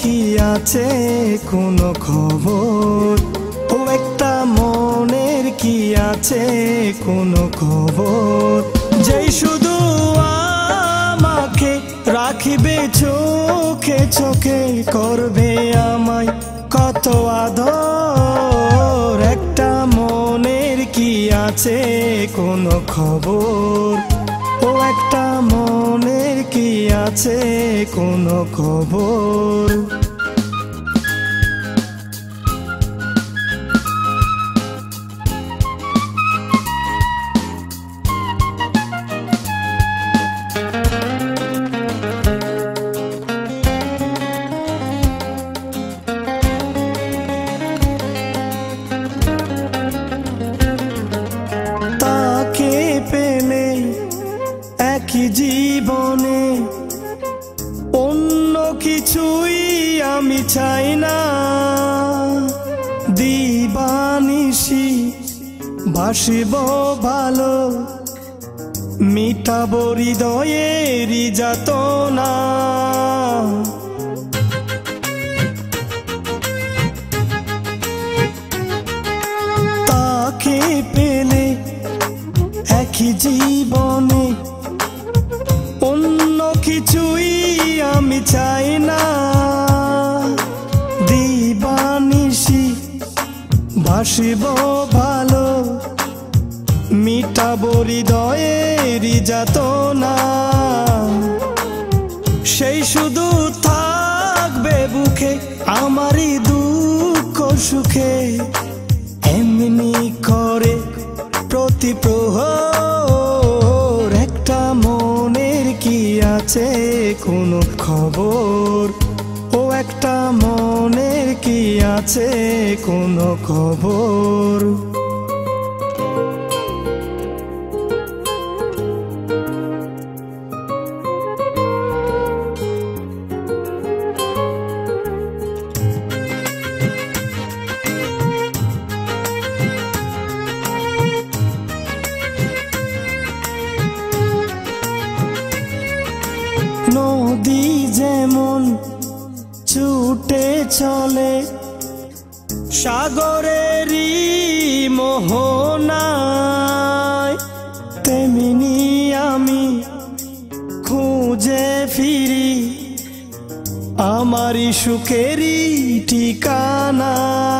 কি আছে কোনো খবর? ও একটা মনের কি আছে কোনো খবর? যেই শুধু আমাকে রাখিবে চোখে চোখে, করবে আমায় কত আদর। একটা মনের কি আছে কোনো খবর? ও একটা মনের কি আছে কোনো খবর? তাকে পেলে একই জীবনে অন্য কিছুই আমি চাই না। দিবানিশি ভাসিব ভালো, মিটাবো হৃদয়েরই যাতনা। তাকে পেলে একই জীবনে অন্য কিছুই আমি চাই না। দিবানিশি ভাসিব ভালো, মিটাবো হৃদয়েরই যাতনা। সেই শুধু থাকবে বুকে আমারই দুঃখ সুখে, এমনি করে প্রতি প্রহর। একটা মনের কি আছে কোনো খবর? ও একটা মনের কি আছে কোনো খবর? নদী যেমন ছুটে চলে সাগরেরই মোহনায়, তেমনি আমি খুঁজে ফিরি আমারই সুখেরই ঠিকানায়।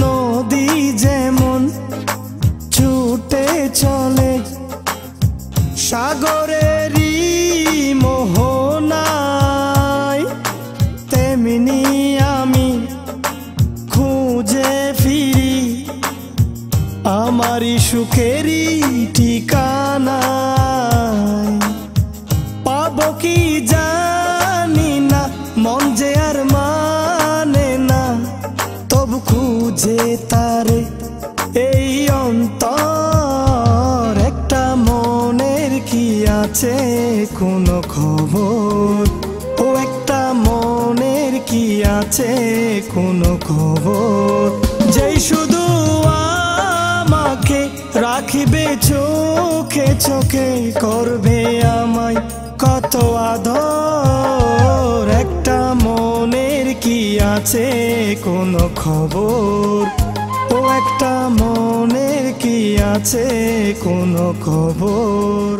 নদী যেমন ছুটে চলে সাগরেরই মোহনায়, তেমনি আমি খুঁজে ফিরি আমারই সুখেরই ঠিকানায়। পাবো কি জানি না, মন যে আর মানে না, তবু খুঁজে তারে এই অন্তর। একটা মনের কি আছে কোনো খবর? ও একটা মনের কি আছে কোনো খবর? যেই শুধু আমাকে রাখিবে চোখে চোখে, করবে আমায় কত আদর। একটা মনের কি আছে কোনো খবর? ও একটা মনের কি আছে কোনো খবর?